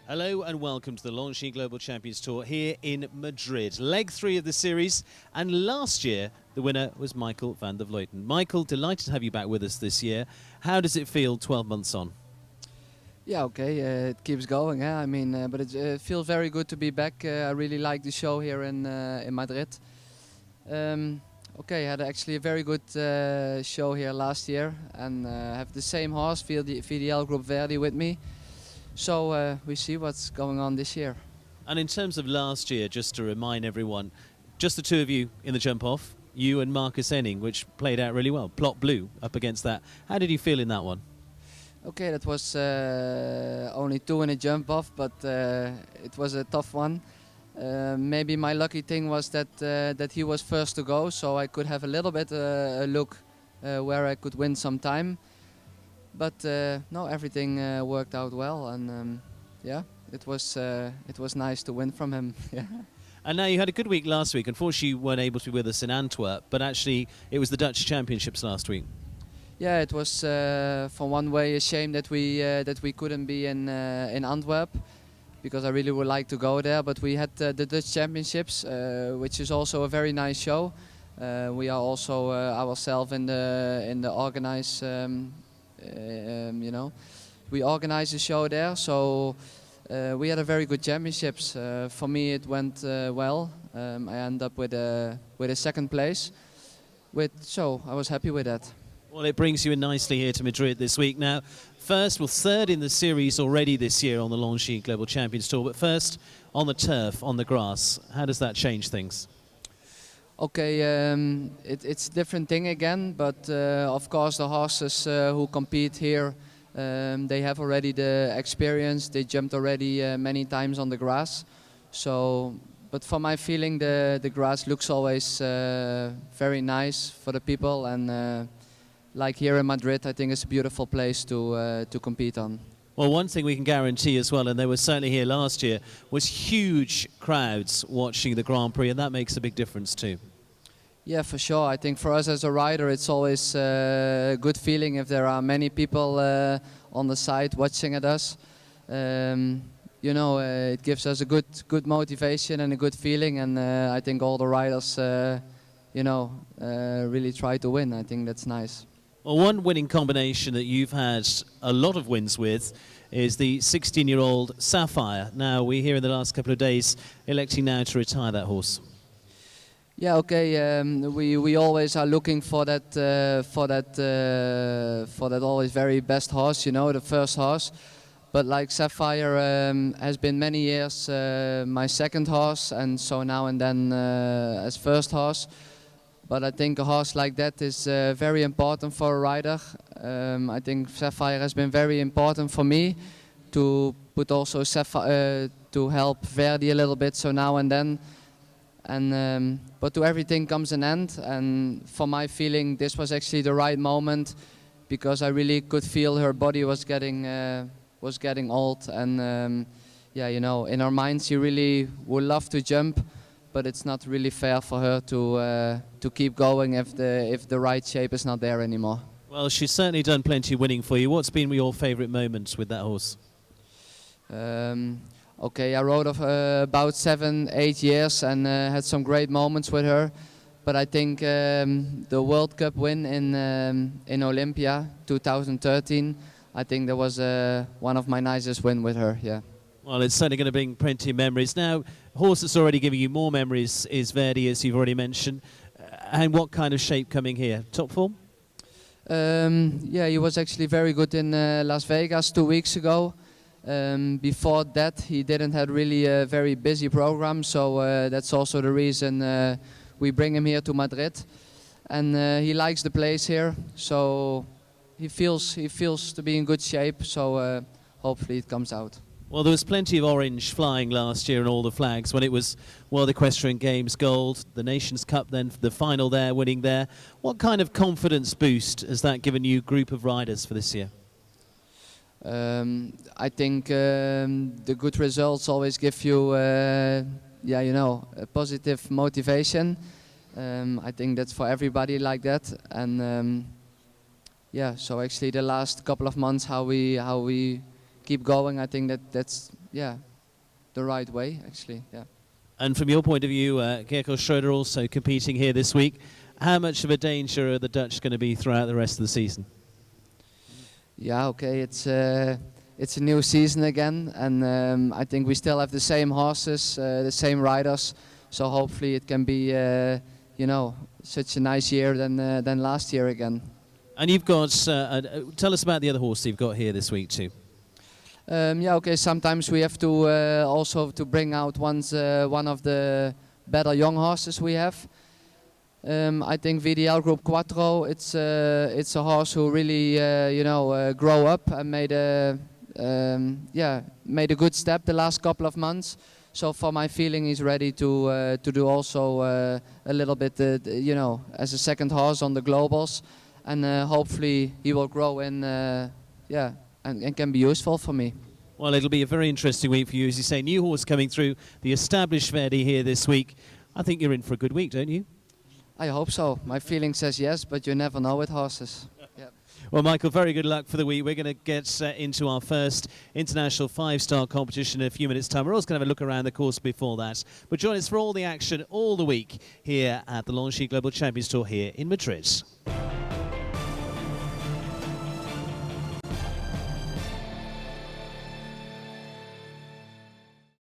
Hello and welcome to the Longines Global Champions Tour here in Madrid. Leg 3 of the series, and last year the winner was Maikel van der Vleuten. Maikel, delighted to have you back with us this year. How does it feel 12 months on? Yeah, okay, it keeps going. I mean, but it feels very good to be back. I really like the show here in Madrid. Okay, I had actually a very good show here last year, and have the same horse, VDL Group Verdi, with me. So we see what's going on this year. And in terms of last year, just to remind everyone, just the two of you in the jump off, you and Marcus Enning, which played out really well. Plot Blue up against that. How did you feel in that one? Okay, that was only two in a jump off, but it was a tough one. Maybe my lucky thing was that he was first to go, so I could have a little bit a look where I could win some time. But no, everything worked out well, and yeah, it was nice to win from him. Yeah. And now you had a good week last week. Unfortunately, you weren't able to be with us in Antwerp, but actually it was the Dutch Championships last week. Yeah, it was for one way a shame that we couldn't be in Antwerp, because I really would like to go there. But we had the Dutch Championships, which is also a very nice show. We are also ourselves in the organize. You know, we organized a show there, so we had a very good championships. For me, it went well. I ended up with a second place, so I was happy with that. Well, it brings you in nicely here to Madrid this week. Now, third in the series already this year on the Longines Global Champions Tour, but first on the turf, on the grass. How does that change things? Okay, it's a different thing again, but of course the horses who compete here, they have already the experience. They jumped already many times on the grass. So, but for my feeling, the grass looks always very nice for the people, and like here in Madrid, I think it's a beautiful place to compete on. Well, one thing we can guarantee as well, and they were certainly here last year, was huge crowds watching the Grand Prix, and that makes a big difference too. Yeah, for sure. I think for us as a rider, it's always a good feeling if there are many people on the side watching at us. You know, it gives us a good motivation and a good feeling, and I think all the riders, you know, really try to win. I think that's nice. Well, one winning combination that you've had a lot of wins with is the 16-year-old Sapphire. Now, we hear in the last couple of days electing now to retire that horse. Yeah, okay. We always are looking for that always very best horse, you know, the first horse. But like Sapphire has been many years my second horse, and so now and then as first horse. But I think a horse like that is very important for a rider. I think Sapphire has been very important for me to put also Sapphire to help Verdi a little bit. So now and then, and but to everything comes an end. And for my feeling, this was actually the right moment, because I really could feel her body was getting old, and yeah, you know, in her mind she really would love to jump. But it's not really fair for her to keep going if the right shape is not there anymore. Well, she's certainly done plenty winning for you. What's been your favourite moments with that horse? Okay, I rode about 7-8 years and had some great moments with her. But I think the World Cup win in Olympia 2013, I think that was one of my nicest wins with her. Yeah. Well, it's certainly going to bring plenty of memories. Now, horse that's already giving you more memories is Verdi, as you've already mentioned. And what kind of shape coming here? Top form? Yeah, he was actually very good in Las Vegas 2 weeks ago. Before that, he didn't have really a very busy program, so that's also the reason we bring him here to Madrid. And he likes the place here, so he feels to be in good shape. So hopefully it comes out. Well, there was plenty of orange flying last year in all the flags when it was World Equestrian Games gold, the Nations Cup, then the final there, winning there. What kind of confidence boost has that given you, group of riders, for this year? I think the good results always give you, yeah, you know, a positive motivation. I think that's for everybody like that, and yeah. So actually, the last couple of months, how we keep going. I think that's the right way actually. Yeah. And from your point of view, Gerko Schroeder also competing here this week. How much of a danger are the Dutch going to be throughout the rest of the season? Yeah, okay, it's a new season again, and I think we still have the same horses, the same riders. So hopefully it can be, you know, such a nice year than last year again. And you've got, tell us about the other horse you've got here this week too. Yeah, okay. Sometimes we have to also to bring out one of the better young horses we have. I think VDL Group Quattro. It's a horse who really you know grow up and made a good step the last couple of months. So for my feeling, he's ready to do also a little bit you know as a second horse on the globals, and hopefully he will grow in and can be useful for me. Well, it'll be a very interesting week for you, as you say. New horse coming through, the established Verdi here this week. I think you're in for a good week, don't you? I hope so. My feeling says yes, but you never know with horses. Yeah. Well, Maikel, very good luck for the week. We're going to get into our first international five-star competition in a few minutes' time. We're also going to have a look around the course before that. But join us for all the action all the week here at the Longines Global Champions Tour here in Madrid.